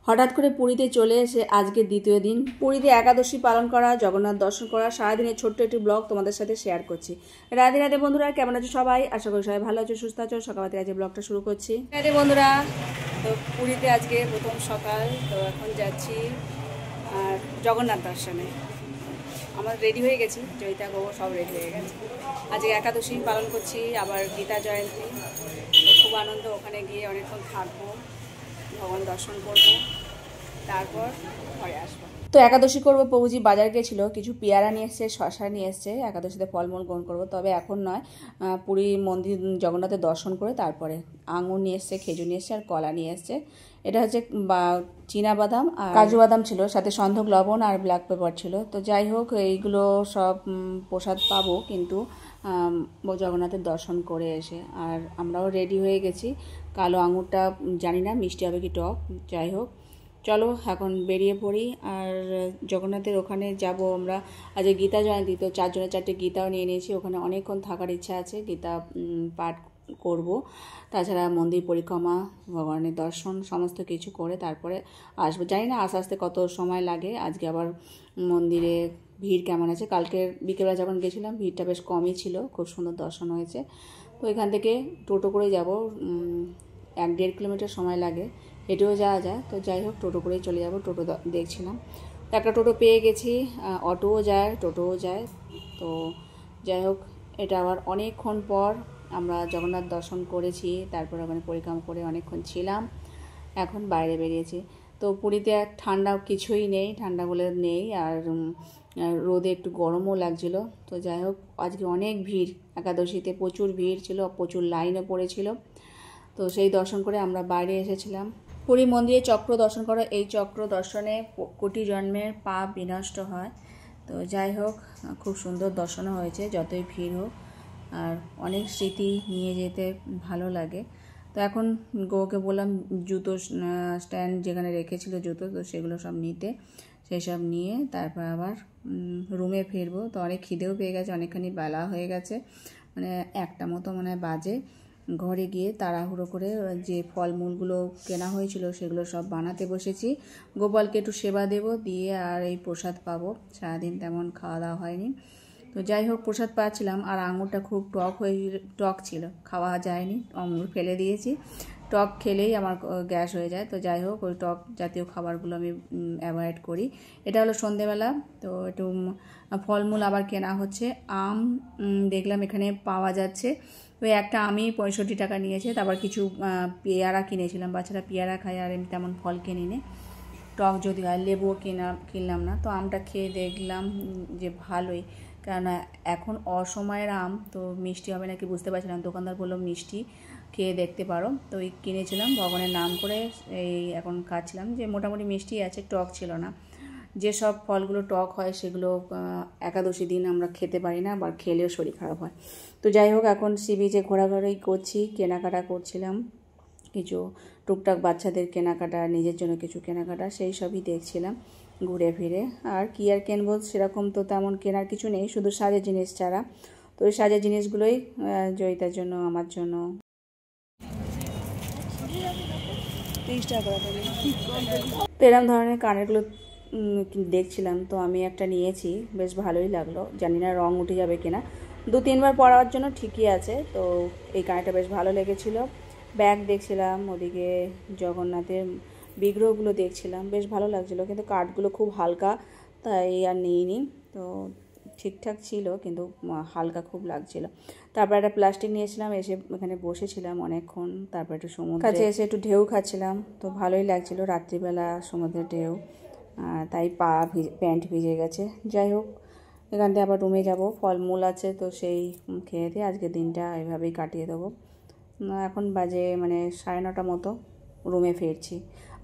হঠাৎ করে পুরীতে চলে এসে আজকে দ্বিতীয় দিন পুরীতে একাদশী পালন করা, জগন্নাথ দর্শন করা, সারাদিনের ছোট্ট একটি ব্লগ তোমাদের সাথে শেয়ার করছি। রাধে রাধে বন্ধুরা, কেমন আছো সবাই? আশা করি সবাই ভালো আছো, সুস্থ আছো। সকাল থেকে আজকে ব্লগটা শুরু করছি। রাধে বন্ধুরা, তো পুরীতে আজকে প্রথম সকাল, তো এখন যাচ্ছি আর জগন্নাথ দর্শনে। আমার রেডি হয়ে গেছি, জয়িতা গোবর সব রেডি হয়ে গেছে। আজকে একাদশী পালন করছি, আবার গীতা জয়ন্তী, তো খুব আনন্দ। ওখানে গিয়ে অনেকক্ষণ থাকবো, ভগবান দর্শন করবো, তারপর ঘরে আসবো। তো একাদশী করবো, প্রভুজি বাজার গেছিলো, কিছু পেয়ারা নিয়ে এসছে, শশা নিয়ে এসছে, একাদশীতে ফলমূল গ্রহণ করবো। তবে এখন নয়, পুরী মন্দির জগন্নাথের দর্শন করে তারপরে। আঙুর নিয়ে এসছে, খেজুর নিয়ে এসছে, আর কলা নিয়ে এসছে। এটা হচ্ছে চীনা বাদাম আর কাজু বাদাম ছিল, সাথে সন্ধক লবণ আর ব্ল্যাক পেপার ছিল। তো যাই হোক, এইগুলো সব প্রসাদ পাবো কিন্তু জগন্নাথের দর্শন করে এসে। আর আমরাও রেডি হয়ে গেছি। কালো আঙুরটা জানি না মিষ্টি হবে কি টক, যাই হোক চলো এখন বেরিয়ে পড়ি। আর জগন্নাথের ওখানে যাব আমরা। আজকে গীতা জয়ন্তী, তো 4 জনের 4টে গীতাও নিয়ে নিয়েছি। ওখানে অনেকক্ষণ থাকার ইচ্ছা আছে, গীতা পাঠ করব। তাছাড়া মন্দির পরিক্রমা, ভগবানের দর্শন সমস্ত কিছু করে তারপরে আসবো। জানি না আস্তে আস্তে কত সময় লাগে। আজকে আবার মন্দিরে ভিড় কেমন আছে। কালকে বিকেলবেলা যখন গেছিলাম ভিড়টা বেশ কমই ছিল, খুব সুন্দর দর্শন হয়েছে। তো এখান থেকে টোটো করে যাব, 1-1.5 কিলোমিটার সময় লাগে, হেঁটেও যাওয়া যায়। তো যাই হোক, টোটো করেই চলে যাব। টোটো দেখছিলাম, তো একটা টোটো পেয়ে গেছি। অটোও যায়, টোটোও যায়। তো যাই হোক, এটা আবার অনেকক্ষণ পর আমরা জগন্নাথ দর্শন করেছি, তারপর ওখানে পরিক্রমা করে অনেকক্ষণ ছিলাম, এখন বাইরে বেরিয়েছি। তো পুরীতে ঠান্ডা কিছুই নেই, ঠান্ডা বলে নেই। আর রোদে একটু গরমও লাগছিল। তো যাই হোক, আজকে অনেক ভিড়, একাদশীতে প্রচুর ভিড় ছিল, প্রচুর লাইনও পড়েছিল। তো সেই দর্শন করে আমরা বাইরে এসেছিলাম। পুরী মন্দিরে চক্র দর্শন করা, এই চক্র দর্শনে কোটি জন্মের পাপ বিনষ্ট হয়। তো যাই হোক, খুব সুন্দর দর্শনও হয়েছে, যতই ভিড় হোক। আর অনেক স্মৃতি নিয়ে যেতে ভালো লাগে। তো এখন গোকে বললাম জুতো স্ট্যান্ড যেখানে রেখেছিল জুতো, তো সেগুলো সব নিতে, সেই সব নিয়ে তারপর আবার রুমে ফিরবো। তো অনেক খিদেও পেয়ে গেছে, অনেকখানি বেলা হয়ে গেছে, মানে 1টা মতো মনে হয় বাজে। ঘরে গিয়ে তাড়াহুড়ো করে যে ফলমূলগুলো কেনা হয়েছিল সেগুলো সব বানাতে বসেছি। গোপালকে একটু সেবা দেব, দিয়ে আর এই প্রসাদ পাবো। সারাদিন তেমন খাওয়া দাওয়া হয়নি। তো যাই হোক, প্রসাদ পাচ্ছিলাম। আর আঙুরটা খুব টক ছিল, খাওয়া যায়নি, আঙুর ফেলে দিয়েছি। টক খেলেই আমার গ্যাস হয়ে যায়। তো যাই হোক, ওই টক জাতীয় খাবারগুলো আমি অ্যাভয়েড করি। এটা হলো সন্ধেবেলা। তো একটু ফলমূল আবার কেনা হচ্ছে। আম দেখলাম এখানে পাওয়া যাচ্ছে, ওই একটা আমি 65 টাকা নিয়েছে। তারপর কিছু পেয়ারা কিনেছিলাম, বাচ্চারা পেয়ারা খায়, আর এমনি তেমন ফল কিনিনি। টক যদি হয়, লেবুও কিনলাম না। তো আমটা খেয়ে দেখলাম যে ভালোই, কেননা এখন অসময়ের আম, তো মিষ্টি হবে নাকি বুঝতে পারছিলাম। দোকানদার বললো মিষ্টি, খেয়ে দেখতে পারো। তো ওই কিনেছিলাম, ভগবানের নাম করে এই এখন খাচ্ছিলাম, যে মোটামুটি মিষ্টি আছে, টক ছিল না। যেসব ফলগুলো টক হয় সেগুলো একাদশী দিন আমরা খেতে পারি না, আবার খেলেও শরীর খারাপ হয়। তো যাই হোক, এখন সি বিচে ঘোরাঘুরি করছি, কেনাকাটা করছিলাম, কিছু টুকটাক বাচ্চাদের কেনাকাটা, নিজের জন্য কিছু কেনাকাটা, সেই সবই দেখছিলাম ঘুরে ফিরে। আর কি আর কিনবো, সেরকম তো তেমন কেনার কিছু নেই, শুধু সাজের জিনিস ছাড়া। তো ওই সাজের জিনিসগুলোই জয়িতার জন্য, আমার জন্য। 30 টাকা করে। তো এরকম ধরনের কানেরগুলো দেখছিলাম, তো আমি একটা নিয়েছি, বেশ ভালোই লাগলো। জানি না রং উঠে যাবে কিনা, 2-3 বার পরার জন্য ঠিকই আছে। তো এই কানেরটা বেশ ভালো লেগেছিলো। ব্যাগ দেখছিলাম, ওদিকে জগন্নাথের বিগ্রহগুলো দেখছিলাম, বেশ ভালো লাগছিলো, কিন্তু কাঠগুলো খুব হালকা, তাই আর নিইনি। তো ঠিকঠাক ছিল, কিন্তু হালকা খুব লাগছিল। তারপর একটা প্লাস্টিক নিয়েছিলাম, এসে এখানে বসেছিলাম অনেকক্ষণ। তারপর একটু সমুদ্রের কাছে এসে একটু ঢেউ খাচ্ছিলাম, তো ভালোই লাগছিল, রাত্রিবেলা সমুদ্রের ঢেউ, তাই প্যান্ট ভিজে গেছে। যাই হোক, এখান থেকে আবার রুমে যাব, ফলমূল আছে, তো সেই খেয়ে দিয়ে আজকে দিনটা এভাবেই কাটিয়ে দেবো। এখন বাজে মানে 9:30 মতো, রুমে ফিরছি।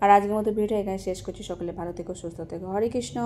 আর আজকের মতো ভিডিওটা এখানে শেষ করছি। সকলে ভালো থেকো, সুস্থ থেকো। হরে কৃষ্ণ।